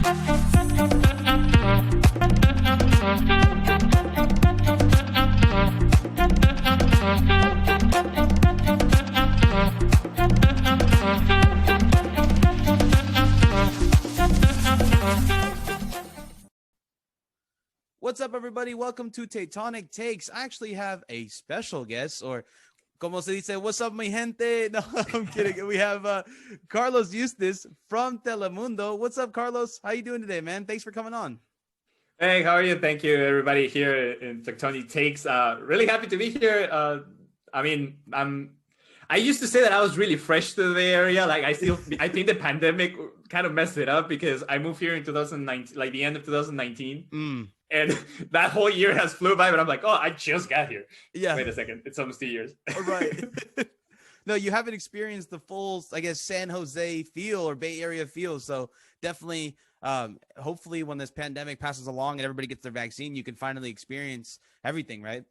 What's up, everybody? Welcome to Tectonic Takes. I actually have a special guest, or como se dice, what's up, mi gente? No, I'm kidding. We have Carlos Yustis from Telemundo. What's up, Carlos? How you doing today, man? Thanks for coming on. Hey, how are you? Thank you, everybody here in Tectonic Takes. Really happy to be here. I used to say that I was really fresh to the Bay Area. Like I think the pandemic kind of messed it up because I moved here in 2019, like the end of 2019. And that whole year has flew by, but I'm like, oh, I just got here. Yeah. Wait a second. It's almost 2 years. Right. No, you haven't experienced the full, I guess, San Jose feel or Bay Area feel. So definitely, hopefully when this pandemic passes along and everybody gets their vaccine, you can finally experience everything, right?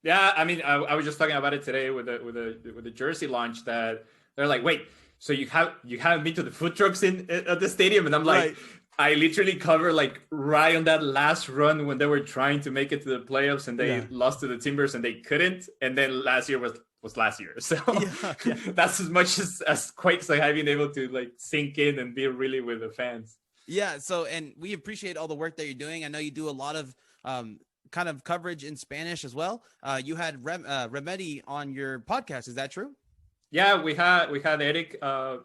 Yeah. I mean, I was just talking about it today with the jersey launch that they're like, wait, so you haven't been to the food trucks at the stadium? And I'm like, right. I literally covered like right on that last run when they were trying to make it to the playoffs and they lost to the Timbers and they couldn't. And then last year was last year. So that's as much as quite like I've been able to like sink in and be really with the fans. Yeah. So, and we appreciate all the work that you're doing. I know you do a lot of kind of coverage in Spanish as well. You had Remedy on your podcast. Is that true? Yeah, we had Eric. I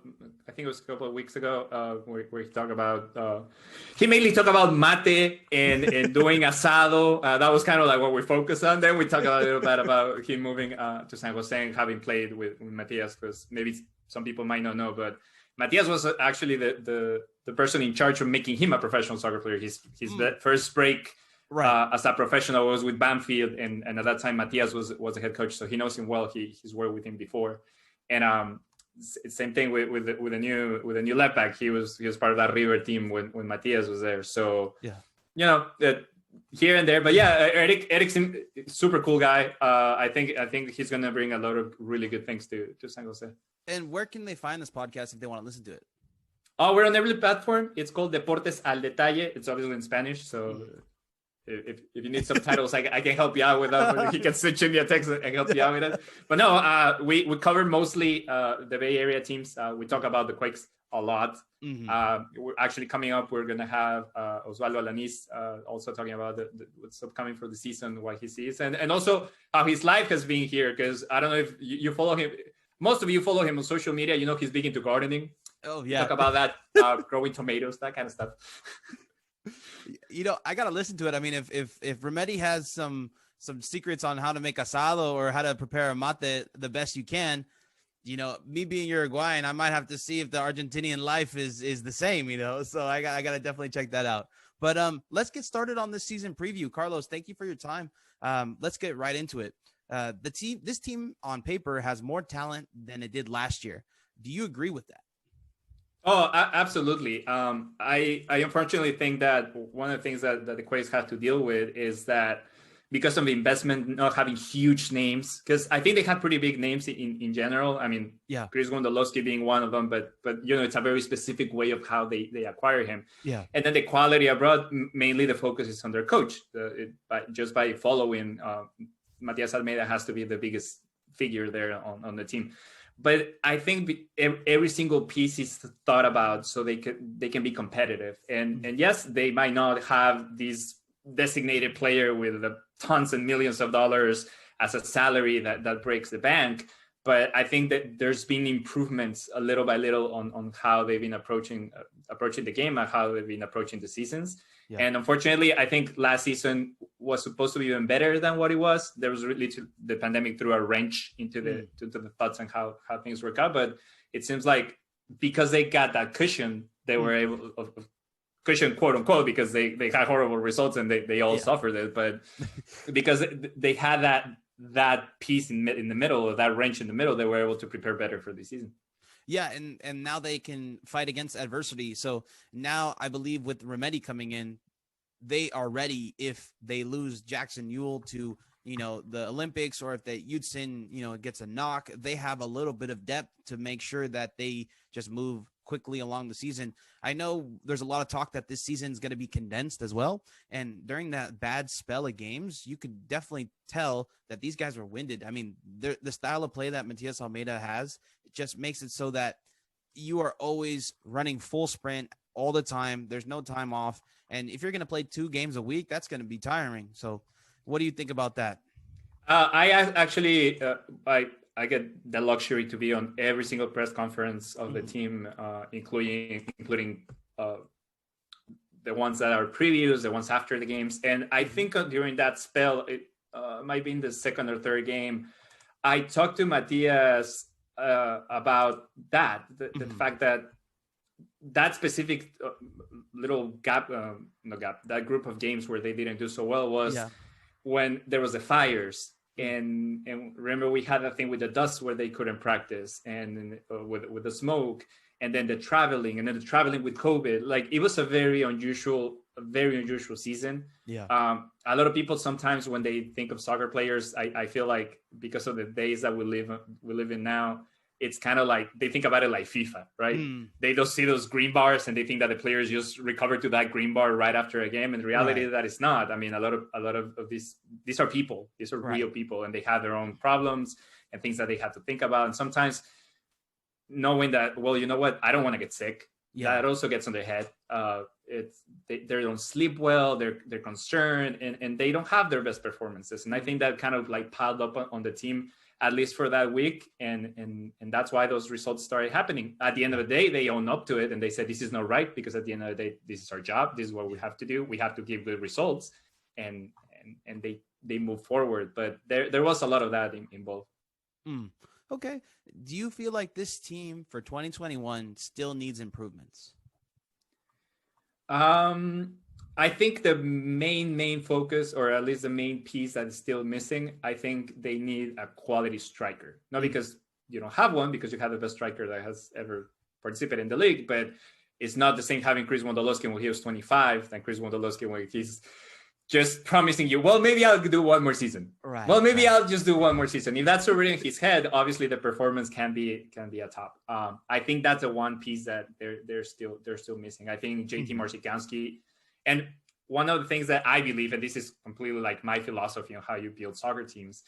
think it was a couple of weeks ago, where he talked about. He mainly talked about mate and doing asado. That was kind of like what we focused on. Then we talked a little bit about him moving to San Jose and having played with Matias, because maybe some people might not know, but Matias was actually the person in charge of making him a professional soccer player. His first break. Right. As a professional was with Banfield, and at that time Matias was the head coach, so he knows him well. He's worked with him before. And same thing with the new left back. He was part of that River team when Matias was there. So here and there, but Eric's a super cool guy. I think he's gonna bring a lot of really good things to San Jose. And where can they find this podcast if they want to listen to it? Oh, we're on every platform. It's called Deportes al Detalle. It's obviously in Spanish, so. If you need subtitles, I can help you out with that. He can switch in your text and help you out with it. But no, we cover mostly the Bay Area teams. We talk about the Quakes a lot. Mm-hmm. We're actually coming up. We're gonna have Osvaldo Alanis also talking about what's upcoming for the season, what he sees, and also how his life has been here. Because I don't know if you follow him. Most of you follow him on social media. You know he's big into gardening. Oh yeah, talk about that, growing tomatoes, that kind of stuff. You know, I gotta listen to it. I mean, if Remedy has some secrets on how to make asado or how to prepare a mate the best you can, you know, me being Uruguayan, I might have to see if the Argentinian life is the same. You know, so I gotta definitely check that out. But let's get started on this season preview. Carlos, thank you for your time. Let's get right into it. This team on paper has more talent than it did last year. Do you agree with that? Oh, absolutely. I unfortunately think that one of the things that the Quakes have to deal with is that because of the investment, not having huge names, because I think they have pretty big names in general. I mean, Chris Gondolowski being one of them, but you know, it's a very specific way of how they acquire him. Yeah. And then the quality abroad, mainly the focus is on their coach. Just by following, Matias Almeida has to be the biggest figure there on the team. But I think every single piece is thought about so they can be competitive. And yes, they might not have this designated player with tons and millions of dollars as a salary that breaks the bank. But I think that there's been improvements a little by little on how they've been approaching the game and how they've been approaching the seasons. Yeah. And unfortunately, I think last season was supposed to be even better than what it was. There was really the pandemic threw a wrench into the thoughts on how things work out. But it seems like because they got that cushion, they were able cushion, quote unquote, because they had horrible results and they all suffered it. But because they had that piece in the middle, or that wrench in the middle, they were able to prepare better for the season. Yeah, and now they can fight against adversity. So now I believe with Remedy coming in, they are ready if they lose Jackson Ewell to, you know, the Olympics, or if that Utzin, you know, gets a knock. They have a little bit of depth to make sure that they just move quickly along the season. I know there's a lot of talk that this season is going to be condensed as well. And during that bad spell of games, you could definitely tell that these guys were winded. I mean, the style of play that Matias Almeida has, it just makes it so that you are always running full sprint all the time. There's no time off. And if you're going to play 2 games a week, that's going to be tiring. So what do you think about that? I get the luxury to be on every single press conference of the team, including the ones that are previews, the ones after the games. And I think during that spell, it might be in the second or third game, I talked to Matias about that, the fact that specific little that group of games where they didn't do so well was when there was the fires. And remember, we had that thing with the dust where they couldn't practice, and with the smoke, and then the traveling with COVID. Like, it was a very unusual season. A lot of people sometimes, when they think of soccer players, I feel like, because of the days that we live in now, it's kind of like they think about it like FIFA, right? They don't see those green bars and they think that the players just recover to that green bar right after a game. In reality, that is not. I mean, a lot of these are people. These are real people, and they have their own problems and things that they have to think about. And sometimes knowing that, well, you know what, I don't want to get sick. That also gets on their head. They don't sleep well. They're concerned, and they don't have their best performances. And I think that kind of like piled up on the team, at least for that week, and that's why those results started happening. At the end of the day, they own up to it, and they said, this is not right, because at the end of the day, this is our job. This is what we have to do. We have to give good results, and they move forward. But there was a lot of that involved. Okay. Do you feel like this team for 2021 still needs improvements? I think the main focus, or at least the main piece that is still missing, I think they need a quality striker. Not because you don't have one, because you have the best striker that has ever participated in the league, but it's not the same having Chris Wondolowski when he was 25 than Chris Wondolowski when he's just promising you, well, maybe I'll do one more season. Well, maybe I'll just do one more season. If that's already in his head, obviously the performance can be a top. I think that's the one piece that they're still missing. I think JT Marcinkowski. And one of the things that I believe, and this is completely like my philosophy on how you build soccer teams,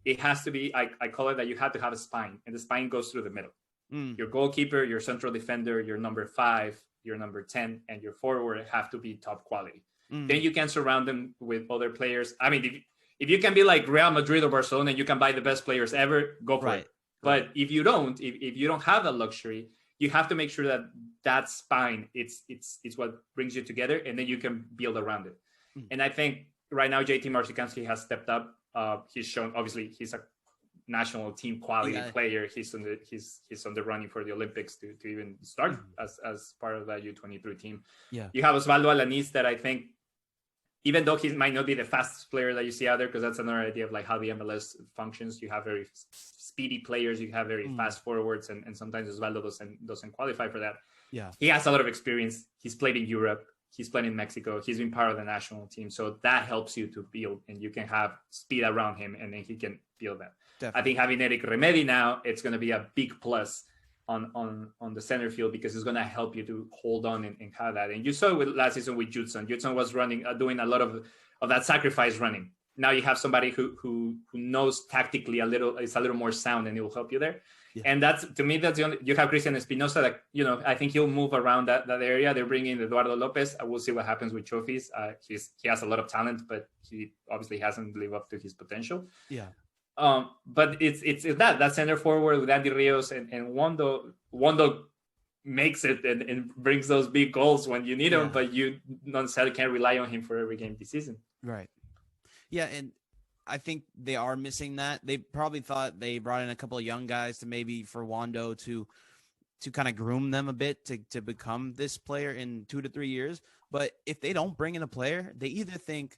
it has to be, I call it that you have to have a spine, and the spine goes through the middle. Your goalkeeper, your central defender, your number 5, your number 10, and your forward have to be top quality. Then you can surround them with other players. I mean, if you can be like Real Madrid or Barcelona and you can buy the best players ever, go for it. But if you don't, if you don't have that luxury, you have to make sure that spine, it's what brings you together, and then you can build around it. And I think right now JT Marcinkowski has stepped up. He's shown, obviously, he's a national team quality player. He's on the running for the Olympics to even start as part of that U23 team. You have Osvaldo Alanis, that I think, even though he might not be the fastest player that you see out there, because that's another idea of like how the MLS functions. You have very speedy players, you have very fast forwards, and sometimes Osvaldo doesn't qualify for that. He has a lot of experience. He's played in Europe. He's played in Mexico. He's been part of the national team. So that helps you to build, and you can have speed around him, and then he can build that. Definitely. I think having Eric Remedi now, it's going to be a big plus on the center field, because it's going to help you to hold on and have that. And you saw it with last season with Judson. Judson was running, doing a lot of that sacrifice running. Now you have somebody who knows tactically is a little more sound, and it will help you there. And that's, to me, that's the only. You have Christian Espinosa, that, you know, I think he'll move around that area. They're bringing Eduardo Lopez. I will see what happens with Chofis. He has a lot of talent, but he obviously hasn't lived up to his potential. But it's that center forward with Andy Rios and Wando makes it and brings those big goals when you need him, but you not necessarily can't rely on him for every game this season. Right. Yeah, and I think they are missing that. They probably thought they brought in a couple of young guys to maybe for Wando to kind of groom them a bit to become this player in 2 to 3 years. But if they don't bring in a player, they either think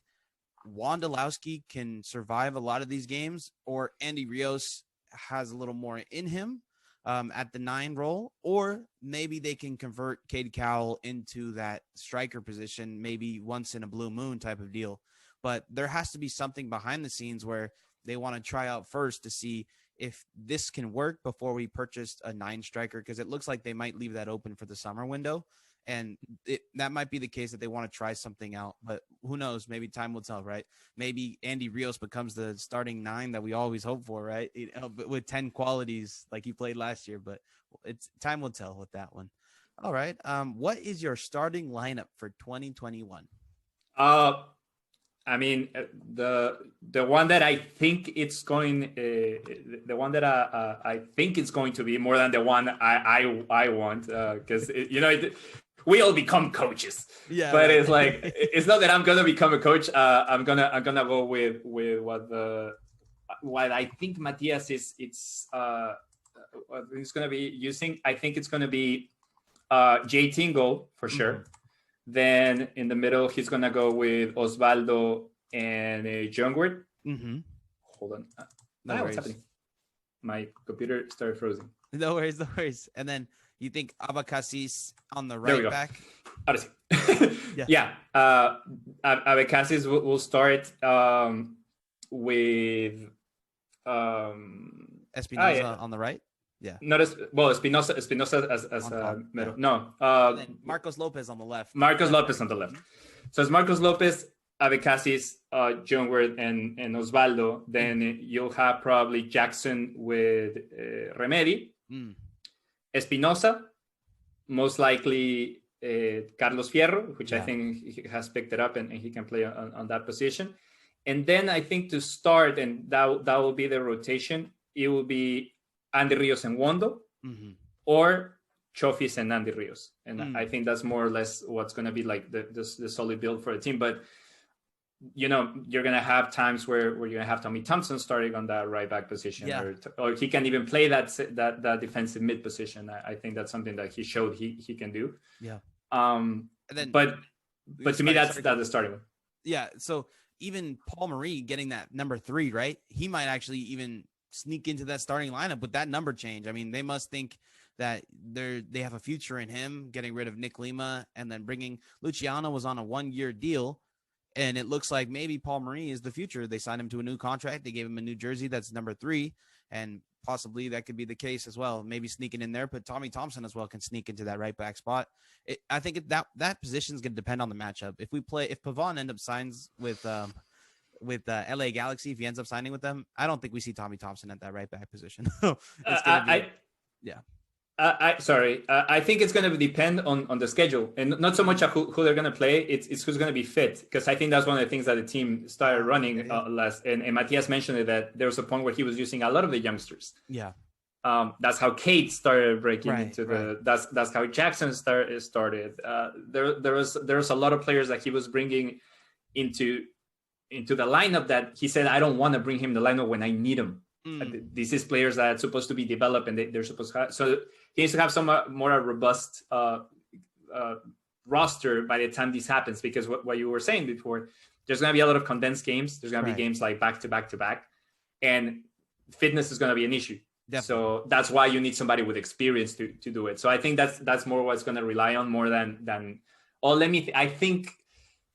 Wondolowski can survive a lot of these games, or Andy Rios has a little more in him at the 9 role, or maybe they can convert Cade Cowell into that striker position, maybe once in a blue moon type of deal. But there has to be something behind the scenes where they want to try out first to see if this can work before we purchased a 9 striker, because it looks like they might leave that open for the summer window. And that might be the case that they want to try something out, but who knows? Maybe time will tell, right? Maybe Andy Rios becomes the starting 9 that we always hope for, right? But with 10 qualities like he played last year, but it's time will tell with that one. All right. What is your starting lineup for 2021? I mean, the one that I think it's going, the one that I think it's going to be more than the one I want, because we all become coaches. Yeah, but right. It's like it's not that I'm gonna become a coach. I'm gonna go with what I think Matias is. It's gonna be using. I think it's gonna be Jay Tingle for sure. Mm-hmm. Then in the middle, he's gonna go with Osvaldo and Jungwirth. Mm-hmm. Hold on. What's happening? My computer started frozen. No worries. And then you think Abakasis on the right back? Yeah. Abakasis will start with Espinosa on the right. Yeah. Not as well. Espinosa as middle. Yeah. No. Then Marcos Lopez on the left. Marcos Lopez on the left. So it's Marcos Lopez, Abekasis, Jungwirth, and Osvaldo. Then you'll have probably Jackson with Remedy. Espinosa, most likely Carlos Fierro, which I think he has picked it up and he can play on that position. And then I think to start, and that will be the rotation, it will be Andy Rios and Wondo, or Chofis and Andy Rios. And I think that's more or less what's going to be like the solid build for the team. But, you're going to have times where you're going to have Tommy Thompson starting on that right back position, or he can even play that defensive mid position. I think that's something that he showed he can do. Yeah. And then, but to me, that's the starting one. Yeah. So even Paul Marie getting that number 3, right? He might actually even sneak into that starting lineup with that number change. I mean, they must think that they have a future in him, getting rid of Nick Lima and then bringing Luciano was on a 1-year deal. And it looks like maybe Paul Marie is the future. They signed him to a new contract. They gave him a new jersey that's number 3, and possibly that could be the case as well. Maybe sneaking in there, but Tommy Thompson as well can sneak into that right back spot. I think that position is going to depend on the matchup. If Pavon ends up signs with LA Galaxy, if he ends up signing with them, I don't think we see Tommy Thompson at that right back position. I think it's going to depend on the schedule, and not so much who they're going to play. It's who's going to be fit, because I think that's one of the things that the team started running last. And Matias mentioned it, that there was a point where he was using a lot of the youngsters. Yeah. That's how Kate started breaking into the. That's how Jackson started. There was a lot of players that he was bringing into the lineup that he said, I don't want to bring him the lineup when I need him. This is players that are supposed to be developed, and they're supposed to have, so he needs to have some more robust roster by the time this happens, because what you were saying before, there's going to be a lot of condensed games. There's going to be games like back to back, and fitness is going to be an issue. Definitely. So that's why you need somebody with experience to do it. So I think that's more what's going to rely on more than I think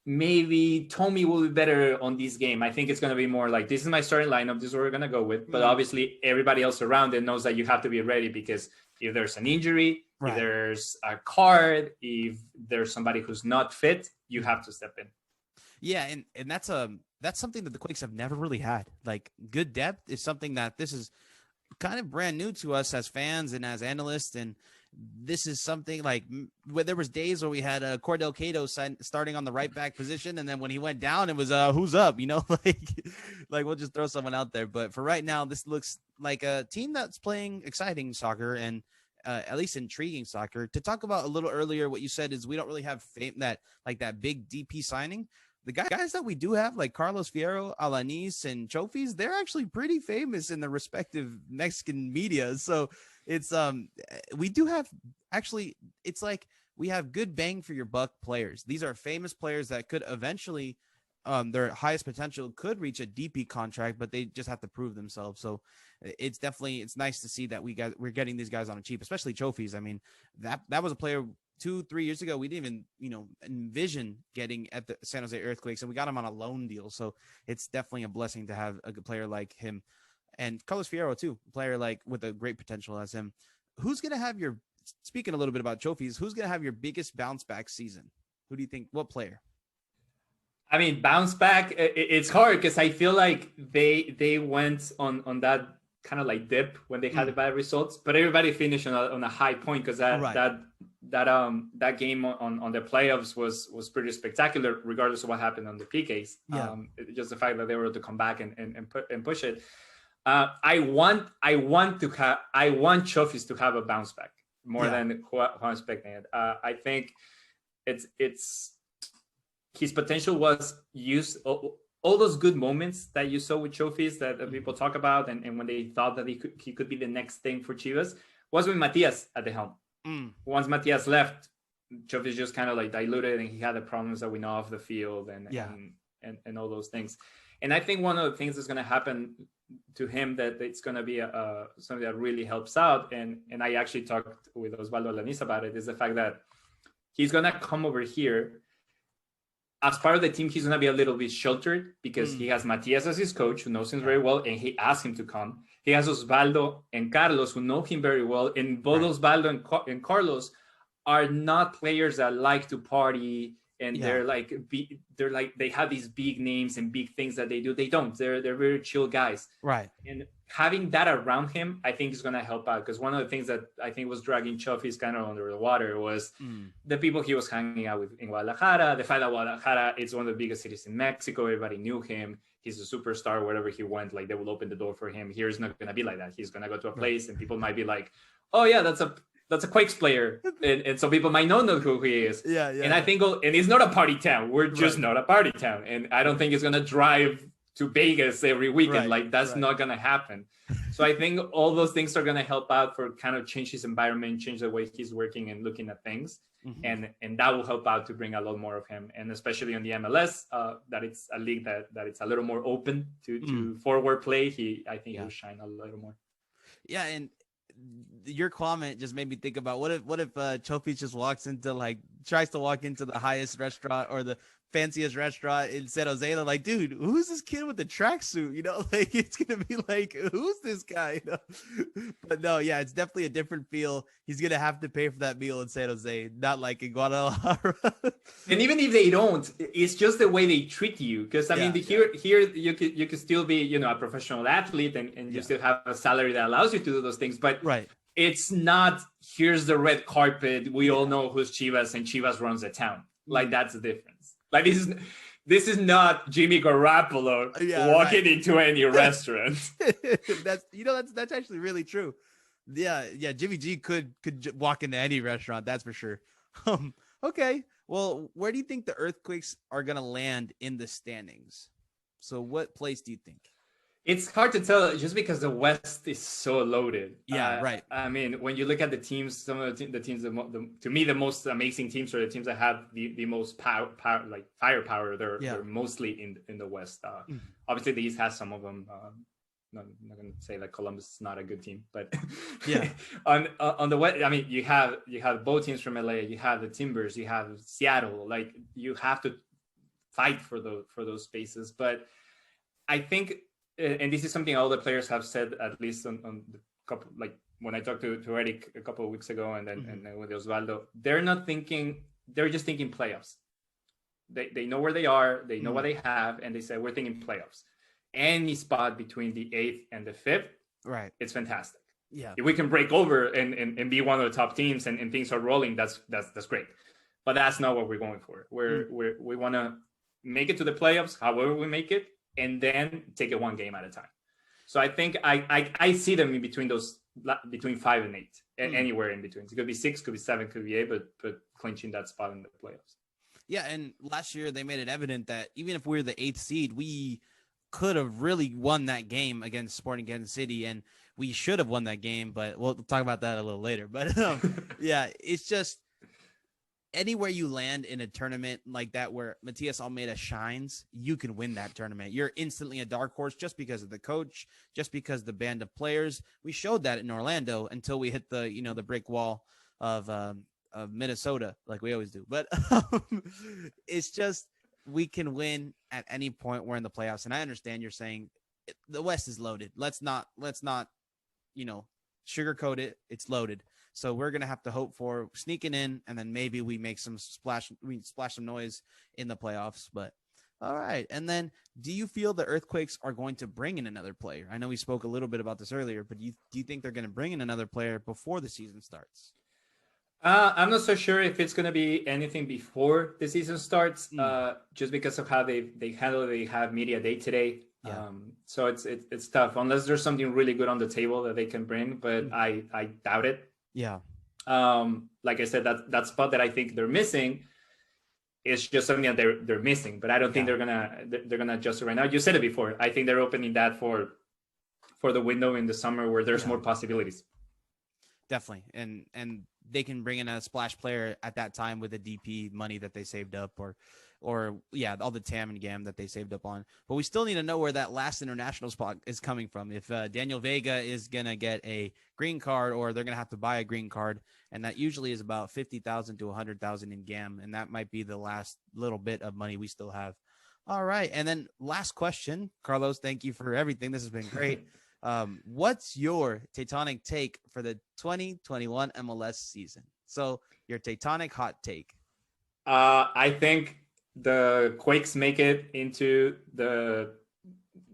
maybe Tommy will be better on this game. I think it's going to be more like, this is my starting lineup, this is what we're going to go with. But obviously everybody else around it knows that you have to be ready, because if there's an injury, if there's a card, if there's somebody who's not fit, you have to step in. Yeah, and that's something that the Quakes have never really had. Like, good depth is something that this is kind of brand new to us as fans and as analysts, and this is something like where there was days where we had Cordell Cato starting on the right back position, and then when he went down, it was who's up, like we'll just throw someone out there. But for right now, this looks like a team that's playing exciting soccer and at least intriguing soccer. To talk about a little earlier, what you said is we don't really have that big DP signing. The guys that we do have, like Carlos Fierro, Alanis, and Chofis, they're actually pretty famous in the respective Mexican media. So it's we do have it's like we have good bang for your buck players. These are famous players that could eventually their highest potential could reach a DP contract, but they just have to prove themselves. So it's nice to see that we're getting these guys on a cheap, especially Chofis. I mean, that was a player 2-3 years ago we didn't even envision getting at the San Jose Earthquakes, and we got him on a loan deal. So it's definitely a blessing to have a good player like him. and Carlos Fierro too, player like with a great potential as him. Who's going to have your, speaking a little bit about trophies, who's going to have your biggest bounce back season? Who do you think, what player? I mean, bounce back, it's hard because I feel like they went on that kind of like dip when they had the bad results, but everybody finished on a high point because that game on the playoffs was pretty spectacular, regardless of what happened on the PKs. Yeah. Just the fact that they were able to come back and push it. I want Chofis to have a bounce back more than who I'm expecting it. I think it's his potential was used. All those good moments that you saw with Chofis that people talk about, and when they thought that he could be the next thing for Chivas, was with Matias at the helm. Once Matias left, Chofis just kind of like diluted, and he had the problems that we know off the field and all those things. And I think one of the things that's going to happen to him that it's going to be something that really helps out, and I actually talked with Osvaldo Alanis about it, is the fact that he's going to come over here. As part of the team, he's going to be a little bit sheltered because he has Matias as his coach, who knows him very well, and he asked him to come. He has Osvaldo and Carlos, who know him very well, and both Osvaldo and Carlos are not players that like to party, and they're like they have these big names and big things that they do. They don't. They're very chill guys. Right. And having that around him, I think is going to help out, because one of the things that I think was dragging Chofis kind of under the water was the people he was hanging out with in Guadalajara. The fact that Guadalajara is one of the biggest cities in Mexico. Everybody knew him. He's a superstar. Wherever he went, like, they will open the door for him. Here is not going to be like that. He's going to go to a place and people might be like, oh yeah, that's a Quakes player, and so people might not know who he is. And I think, and it's not a party town. We're just not a party town, and I don't think it's gonna drive to Vegas every weekend. That's not gonna happen. So I think all those things are gonna help out for kind of change his environment, change the way he's working and looking at things, and that will help out to bring a lot more of him, and especially on the MLS, that it's a league that it's a little more open to forward play. I think he'll shine a little more. Yeah, and your comment just made me think about what if Chofis just tries to walk into the highest restaurant or the fanciest restaurant in San Jose. They're like, dude, who's this kid with the tracksuit? Like, it's gonna be like, who's this guy? But no, it's definitely a different feel. He's gonna have to pay for that meal in San Jose, not like in Guadalajara. And even if they don't, it's just the way they treat you. Because I mean, here you could still be, a professional athlete, and you still have a salary that allows you to do those things. But it's not, here's the red carpet. We all know who's Chivas, and Chivas runs the town. Like, that's the difference. Like, this is not Jimmy Garoppolo walking into any restaurant. That's actually really true. Yeah. Jimmy G could walk into any restaurant. That's for sure. Okay. Well, where do you think the Earthquakes are going to land in the standings? So what place do you think? It's hard to tell just because the West is so loaded. Yeah, right. I mean, when you look at the teams, some of the teams, to me, the most amazing teams are the teams that have the most power, like firepower. They're mostly in the West. Obviously, the East has some of them. I'm not going to say that Columbus is not a good team, but on the West, I mean, you have both teams from LA. You have the Timbers. You have Seattle. Like, you have to fight for those spaces. But I think. And this is something all the players have said, at least on the couple, like when I talked to Eric a couple of weeks ago, and then with Osvaldo, they're just thinking playoffs. They know where they are, they know what they have, and they say, we're thinking playoffs. Any spot between the 8th and the 5th, right? It's fantastic. Yeah. If we can break over and be one of the top teams and things are rolling, that's great. But that's not what we're going for. We want to make it to the playoffs, however we make it, and then take it one game at a time. So I think I see them in between between 5 and 8, and anywhere in between. It could be 6, could be 7, could be 8, but clinching that spot in the playoffs. Yeah, and last year they made it evident that even if we're the 8th seed, we could have really won that game against Sporting Kansas City, and we should have won that game, but we'll talk about that a little later. But yeah, it's just anywhere you land in a tournament like that where Matias Almeida shines, you can win that tournament. You're instantly a dark horse just because of the coach, just because the band of players. We showed that in Orlando until we hit the brick wall of Minnesota, like we always do. But it's just, we can win at any point we're in the playoffs. And I understand you're saying the West is loaded. Let's not, sugarcoat it. It's loaded. So we're going to have to hope for sneaking in, and then maybe we make some splash some noise in the playoffs. But all right. And then do you feel the Earthquakes are going to bring in another player? I know we spoke a little bit about this earlier, but do you think they're going to bring in another player before the season starts? I'm not so sure if it's going to be anything before the season starts, just because of how they handle it. They have media day today. Yeah. So it's tough unless there's something really good on the table that they can bring, but I doubt it. Yeah. Like I said, that spot that I think they're missing is just something that they're missing, but I don't think they're gonna adjust it right now. You said it before. I think they're opening that for the window in the summer where there's more possibilities. Definitely. And they can bring in a splash player at that time with the DP money that they saved up, or all the TAM and GAM that they saved up on. But we still need to know where that last international spot is coming from. If Daniel Vega is going to get a green card, or they're going to have to buy a green card. And that usually is about 50,000 to 100,000 in GAM. And that might be the last little bit of money we still have. All right. And then last question, Carlos, thank you for everything. This has been great. What's your Tectonic take for the 2021 MLS season? So your Tectonic hot take. I think the Quakes make it into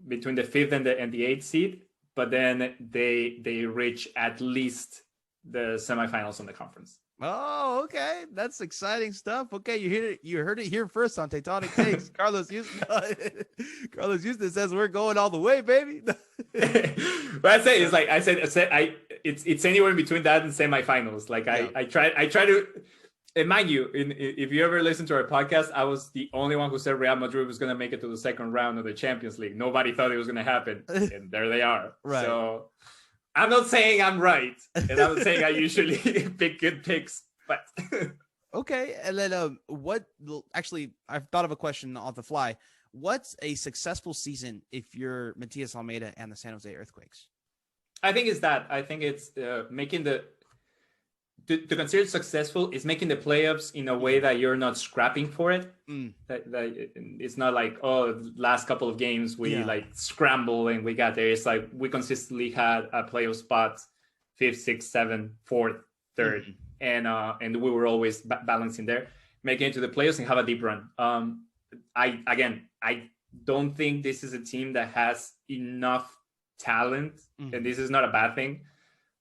between the 5th and the 8th seed, but then they reach at least the semifinals in the conference. Oh, okay. That's exciting stuff. Okay, you heard it here first on Tectonic Takes. Carlos Yustis says we're going all the way, baby. But I say it's anywhere in between that and semifinals. Like I try to. And mind you, if you ever listen to our podcast, I was the only one who said Real Madrid was going to make it to the second round of the Champions League. Nobody thought it was going to happen, and there they are. Right. So I'm not saying I'm right, and I'm not saying I usually pick good picks, but okay. And then actually, I've thought of a question off the fly. What's a successful season if you're Matias Almeyda and the San Jose Earthquakes? I think it's making to consider it successful is making the playoffs in a way that you're not scrapping for it. That it's not like, last couple of games we scramble and we got there. It's like we consistently had a playoff spot, 5th, 6th, 7th, 4th, 3rd, and we were always balancing there, making it to the playoffs and have a deep run. I don't think this is a team that has enough talent, and this is not a bad thing.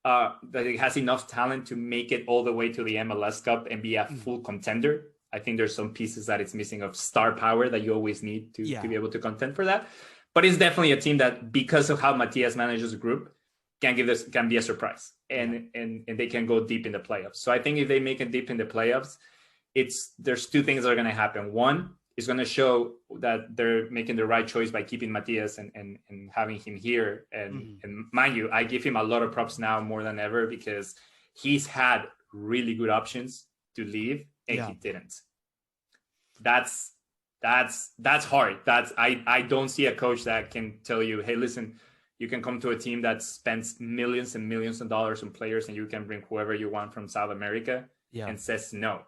That it has enough talent to make it all the way to the MLS Cup and be a full contender. I think there's some pieces that it's missing of star power that you always need to be able to contend for that. But it's definitely a team that, because of how Matias manages a group, can be a surprise, and they can go deep in the playoffs. So I think if they make it deep in the playoffs, there's two things that are going to happen. One, is going to show that they're making the right choice by keeping Matias and having him here. And mind you, I give him a lot of props now more than ever, because he's had really good options to leave and he didn't. That's hard. I don't see a coach that can tell you, hey, listen, you can come to a team that spends millions and millions of dollars on players and you can bring whoever you want from South America and says no.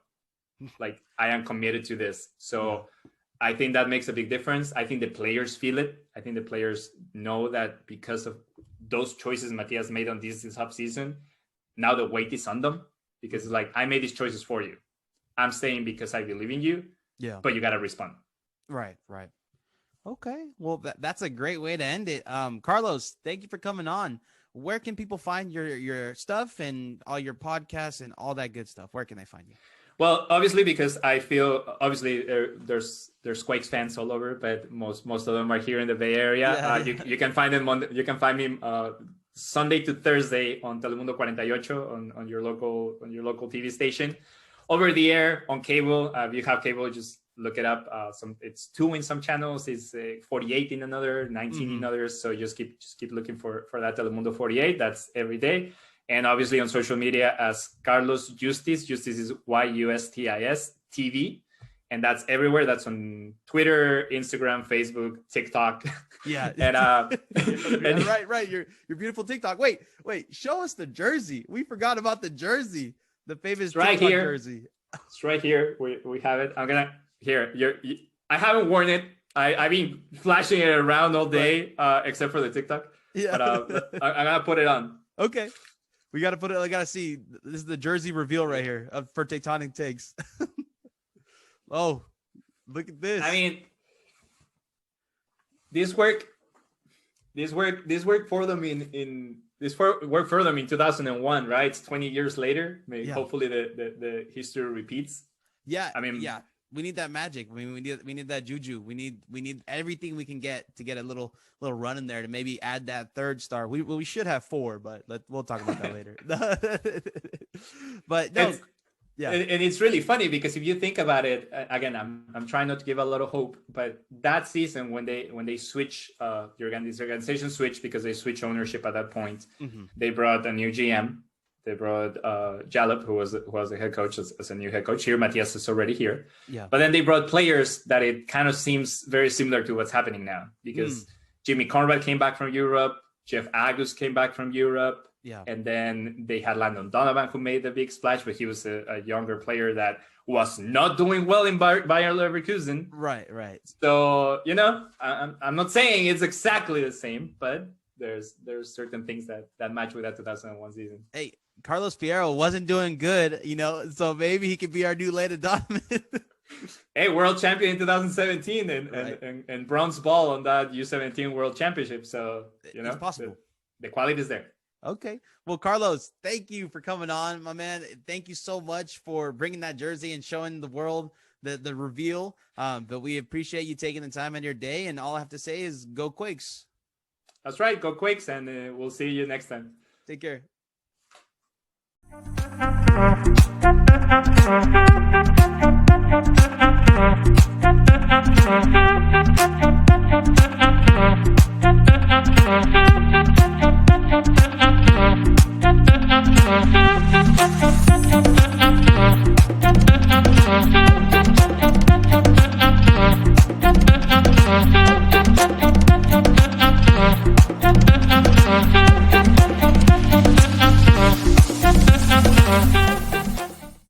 Like, I am committed to this. So I think that makes a big difference. I think the players feel it. I think the players know that because of those choices Matias made on this offseason, now the weight is on them, because it's like, I made these choices for you. I'm staying because I believe in you. Yeah. But you got to respond. Right. Okay. Well, that's a great way to end it. Carlos, thank you for coming on. Where can people find your stuff and all your podcasts and all that good stuff? Where can they find you? Well, obviously, because I feel there's Quakes fans all over, but most of them are here in the Bay Area. You can find them you can find me Sunday to Thursday on Telemundo 48 on your local TV station. Over the air on cable, if you have cable, just look it up. It's 2 in some channels, it's 48 in another, 19 in others. So just keep looking for that Telemundo 48. That's every day. And obviously on social media as Carlos Yustis. Yustis is YUSTIS TV. And that's everywhere. That's on Twitter, Instagram, Facebook, TikTok. Yeah. And right. Your beautiful TikTok. Wait. Show us the jersey. We forgot about the jersey. The famous right here. Jersey. It's right here. We have it. I haven't worn it I've been flashing it around all day, except for the TikTok. Yeah. But I'm gonna put it on. Okay. We got to put it. I got to see. This is the jersey reveal right here for Tectonic Takes. Oh, look at this. I mean, this worked for them worked for them in 2001, right? It's 20 years later. Maybe hopefully the history repeats. Yeah. I mean, yeah. We need that magic. I mean, we need that juju. We need everything we can get to get a little run in there to maybe add that third star. We should have 4, but we'll talk about that later. But no, and it's really funny because if you think about it, again, I'm trying not to give a lot of hope, but that season when they switch, this organization switched because they switched ownership at that point. Mm-hmm. They brought a new GM. They brought Jalop, who was the head coach as a new head coach. Here, Matias is already here. Yeah. But then they brought players that it kind of seems very similar to what's happening now because Jimmy Conrad came back from Europe. Jeff Agus came back from Europe. Yeah. And then they had Landon Donovan, who made the big splash, but he was a younger player that was not doing well in Bayer Leverkusen. Right. So, I'm not saying it's exactly the same, but there's certain things that match with that 2001 season. Hey, Carlos Piero wasn't doing good, so maybe he could be our new Leda Donovan. Hey, world champion in 2017 and bronze ball on that U17 World Championship. So, it's possible. The quality is there. Okay. Well, Carlos, thank you for coming on, my man. Thank you so much for bringing that jersey and showing the world the reveal. But we appreciate you taking the time in your day. And all I have to say is go Quakes. That's right. Go Quakes. And we'll see you next time. Take care. Thank you.